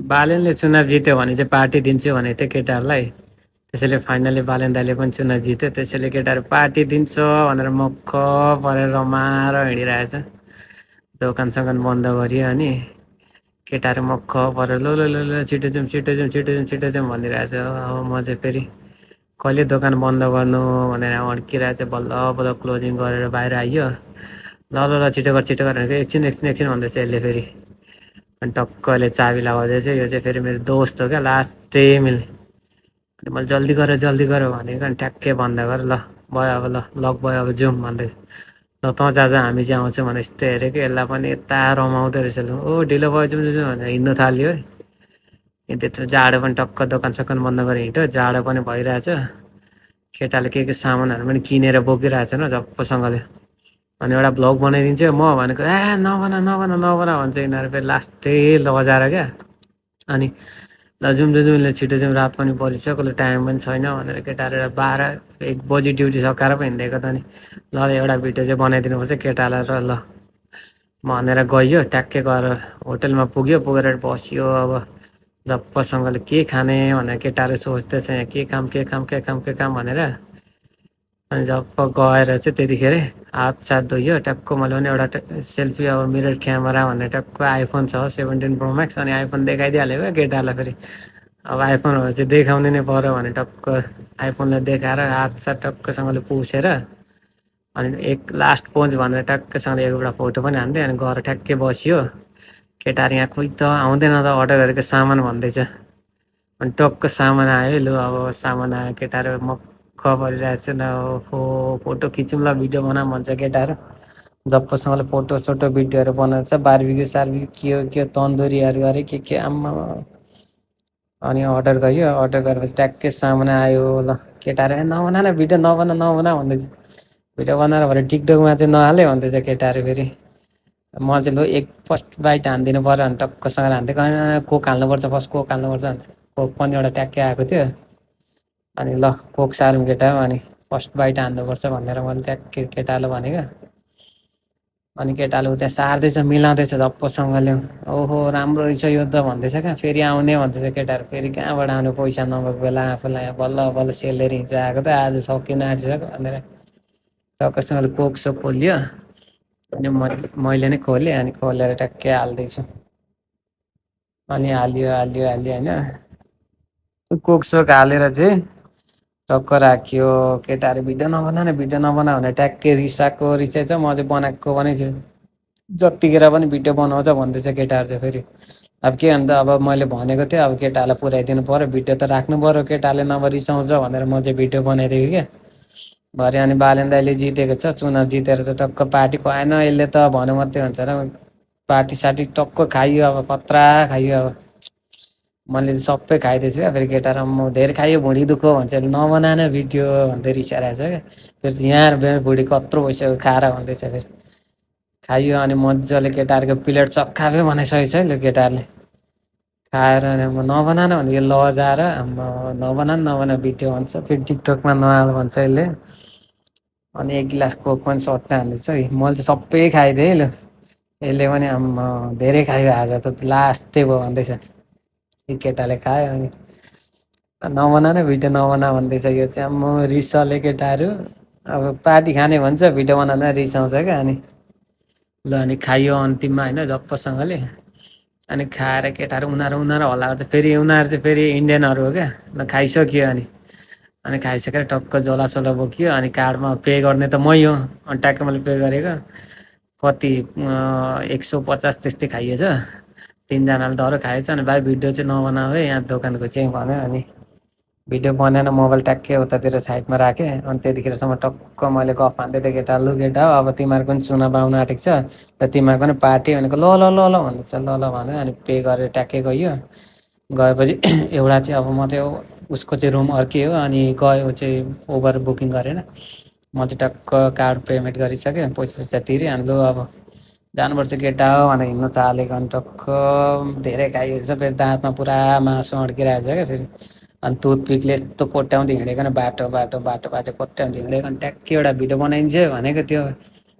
बालेनले चुनाव जित्यो भने चाहिँ पार्टी दिन्छु भनेको थियो केटाहरूलाई। त्यसैले फाइनली बालेन दाइले पनि चुनाव जित्यो। त्यसैले केटाहरू पार्टी दिन्छ भनेर मक्ख परेर रमाएर हिँडिरहेछ। दोकान सोकान बन्द गरियो अनि केटाहरू मक्ख परेर लो लो लो लो छिटो जाउँ छिटो जाउँ छिटो जाउँ छिटो जाउँ भनिरहेछ। अब म चाहिँ फेरि कहिले दोकान बन्द गर्नु भनेर अड्किरहेछ। बल्ल बल्ल क्लोजिङ गरेर बाहिर आइयो। ल ल ल छिटो गर भनेको एकछिन एकछिन एकछिन भन्दैछ यसले फेरि। अनि टक्कले चाबी लगाउँदैछ। यो चाहिँ फेरि मेरो दोस्त हो क्या, लास्टै मिल। अनि मैले जल्दी गर भनेको अनि ट्याक्कै बन्द गर, ल भयो अब, ल लक भयो अब जाउँ भन्दैछ। ल तँ जा हामी चाहिँ आउँछौँ भने यस्तो हेरेको यसलाई पनि यता रमाउँदो रहेछ। ल ओ ढिलो भयो जाउँ जाउँ भनेर हिँड्नु थाल्यो है। त्यत्रो जाडो पनि टक्क दोकान सोकान बन्द गरेर हिँड्यो। जाडो पनि भइरहेछ। केटाले के सामानहरू पनि किनेर बोकिरहेछ न झप्पसँगले। अनि एउटा भ्लग बनाइदिन्छु म भनेको नबना नबना नबना भन्छ यिनीहरू। फेरि लास्टै लजाएर क्या। अनि ल जाउँ जाउँ छिटो जाउँ, रात पनि परिसक्यो, ल टाइम पनि छैन भनेर केटाहरू 12-1 बजी ड्युटी सकाएर पो हिँडेको त। अनि ल एउटा भिडियो चाहिँ बनाइदिनुपर्छ केटालाई र ल भनेर गयो। ट्याक्कै गएर होटलमा पुग्यो। पुगेर बस्यो। अब झप्पसँगले के खाने भनेर केटाहरू सोच्दैछ यहाँ, के काम भनेर। अनि जब गएर चाहिँ त्यतिखेर हात साथ धोयो। ट्याक्क मैले पनि एउटा सेल्फी अब मिरर क्यामेरा भनेर ट्याक्क आइफोन छ 17 प्रो म्याक्स। अनि आइफोन देखाइदिइहाल्यो क्या केटाहरूलाई। फेरि अब आइफोनहरू चाहिँ देखाउनु नै पऱ्यो भने टक्क आइफोनलाई देखाएर हात साथ टक्कसँगले पुसेर अनि एक लास्ट पोज भनेर टक्कसँगले एउटा फोटो पनि हान्थेँ। अनि गएर ठ्याक्कै बस्यो। केटाहरू यहाँ खोइ त आउँदैन त अर्डर गरेको सामान भन्दैछ। अनि टक्क सामान आयो। लु अब सामान आयो। केटाहरू मक्ख परिरहेको छ न। ओहो फोटो खिचौँ ल भिडियो बनाऊँ भन्छ केटाहरू। जप्पसँगले फोटो सोटो भिडियोहरू बनाउँछ। बारबिक्यू सारबिक्यू के तन्दुरीहरू अरे के आम्मा। अनि अर्डर गयो। अर्डर गरेपछि ट्याक्कै सामान आयो। ल केटाहरू नबना न भिडियो नबना भन्दैछ। भिडियो बनाएर भरे टिकटकमा चाहिँ नहाले भन्दैछ केटाहरू। फेरि म चाहिँ लु एक फर्स्ट बाइट हानिदिनु पऱ्यो भने टक्कसँग हान्थेँ। कोक हाल्नुपर्छ फर्स्ट, कोक हाल्नुपर्छ भने कोक पनि एउटा ट्याक्कै आएको थियो। अनि ल कोक सारौँ केटा हो, अनि फर्स्ट बाइट हान्नुपर्छ भनेर मैले ट्याक्कै केटालाई भनेको। अनि केटाले उता सार्दैछ, मिलाउँदैछ झप्पसँगले। ओहो राम्रो रहेछ यो त भन्दैछ क्या। फेरि आउने भन्दैछ केटाहरू। फेरि कहाँबाट आउने पैसा नभएको बेला आफूलाई बल्ल बल्ल सेलेरी हिजो आएको त आज सकिन आँटिसक्यो भनेर टक्कसँगले कोक सोक खोल्यो। अनि मैले नै खोलेँ। अनि खोलेर ट्याक्कै हाल्दैछु। अनि हाल्यो होइन कोक सोक हालेर चाहिँ टक्क राख्यो। केटाहरू भिडियो नबना भने ट्याक्कै रिसाएको रिसाएछ। म चाहिँ बनाएको पनि छु। जतिखेर पनि भिडियो बनाउँछ भन्दैछ केटाहरू चाहिँ। फेरि अब के अन्त अब मैले भनेको थिएँ अब केटाहरूलाई पुऱ्याइदिनु पऱ्यो, भिडियो त राख्नु पऱ्यो, केटाले नभए रिसाउँछ भनेर म चाहिँ भिडियो बनाइदिएको क्या भरे। अनि बालेन दाइले जितेको छ, चुनाव जितेर त टक्क पार्टी खुवाएन यसले त भन्नु मात्रै हुन्छ र। पार्टी सार्टी टक्क खाइयो। अब खतरा खाइयो। अब मैले सबै खाइदिएछु क्या। फेरि केटाहरू म धेरै खाइयो भुँडी दुःख भन्छ, नबनाएन भिडियो भन्दै रिसाइरहेको छ क्या। फेरि यहाँ भुँडी कत्रो भइसक्यो खाएर भन्दैछ। फेरि खाइयो। अनि मजाले केटाहरूको प्लेट चक्काफै बनाइसकेको छ है ल केटाहरूले खाएर। म नबनाएन भने यो लजाएर नबना भिडियो भन्छ। फेरि टिकटकमा नहाल भन्छ यसले। अनि एक गिलास कोक पनि सट्टा हान्दैछ है। मैले चाहिँ सबै खाइदिएँ है ल। यसले पनि धेरै खायो आज त लास्टै भयो भन्दैछ। केटाले खायो। अनि नबना न भिडियो नबना भन्दैछ यो चाहिँ। म रिसाले केटाहरू अब पार्टी खाने भन्छ भिडियो बनाउँदा रिसाउँछ क्या। अनि ल अनि खाइयो अन्तिममा होइन झप्पसँगले। अनि खाएर केटाहरू उनीहरू हल्ला गर्छ। फेरि उनीहरू चाहिँ फेरि इन्डियनहरू हो क्या। ल खाइसक्यो। अनि खाइसकेर टक्क झोलासोला बोकियो। अनि कार्डमा पे गर्ने त मै हो। अनि ट्याक्कै मैले पे गरेको कति 150 त्यस्तै खाइएछ। 3जनाले डह्रो खाएछ। अनि भाइ भिडियो चाहिँ नबनाऊ है यहाँ दोकानको चाहिँ भन्यो। अनि भिडियो बनाएन। मोबाइल ट्याक्कै उतातिर साइडमा राखेँ। अनि त्यतिखेरसम्म टक्क मैले गफ हान्दै थिएँ केटा, लु केटा हो अब तिमीहरूको पनि चुनाव आउनु आँटेको छ र तिमीहरूको पनि पार्टी भनेको ल ल ल ल भन्दैछ। ल ल भन्यो। अनि पे गरेर ट्याक्कै गयो। गएपछि एउटा चाहिँ अब म चाहिँ उसको चाहिँ रुम अर्कै हो। अनि गयो चाहिँ ओभर बुकिङ गरेर म चाहिँ टक्क कार्ड पेमेन्ट गरिसकेँ, पैसा तिरेँ। अनि लु अब जानुपर्छ केटा हो भनेर हिँड्नु थालेको। अनि टक्क धेरै खाइएको छ। फेरि दाँतमा पुरा मासु अड्किरहेको छ क्या। फेरि अनि टुथपिकले यस्तो कोट्याउँदै हिँडेको न बाटो कोट्याउँदै हिँडेको। अनि ट्याक्कै एउटा भिडियो बनाइन्छ भनेको त्यो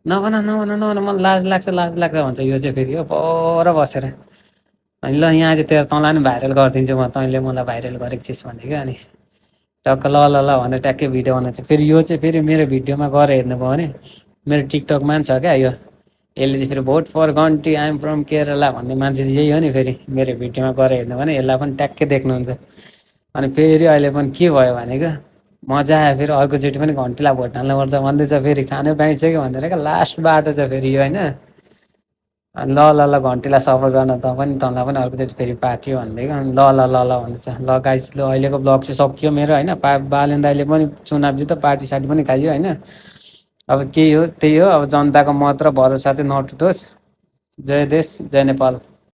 नबना मलाई लाज लाग्छ भन्छ यो चाहिँ। फेरि हो पर बसेर अनि ल यहाँ चाहिँ तेरो तँलाई पनि भाइरल गरिदिन्छु म, तैँले मलाई भाइरल गरेको छिस् भने क्या। अनि टक्क ल ल ल भनेर ट्याक्कै भिडियो बनाउँछ। फेरि यो चाहिँ फेरि मेरो भिडियोमा गएर हेर्नुभयो भने मेरो टिकटकमा पनि छ क्या यो। यसले चाहिँ फेरि भोट फर घन्टी आइएम फ्रम केरला भन्ने मान्छे चाहिँ यही हो नि। फेरि मेरो भिडियोमा गएर हेर्नु भने यसलाई पनि ट्याक्कै देख्नुहुन्छ। अनि फेरि अहिले पनि के भयो भनेको मजा आयो, फेरि अर्कोचोटि पनि घन्टीलाई भोट हाल्नुपर्छ भन्दैछ। फेरि खानु पाइसक्यो भनेर क्या लास्ट बाटो छ फेरि यो होइन। अनि ल ल ल घन्टीलाई सपोर्ट गर्न त पनि, तँलाई पनि अर्कोचोटि फेरि पार्टी हो भनेदेखि अनि ल ल ल ल भन्दैछ। ल गाइस ल अहिलेको ब्लग चाहिँ सकियो मेरो होइन। बालेन दाइले पनि चुनाव जित्यो, पार्टी सार्टी पनि खाइयो होइन। अब त्यही हो अब जनताको मत र भरोसा चाहिँ नटुटोस्। जय देश जय नेपाल।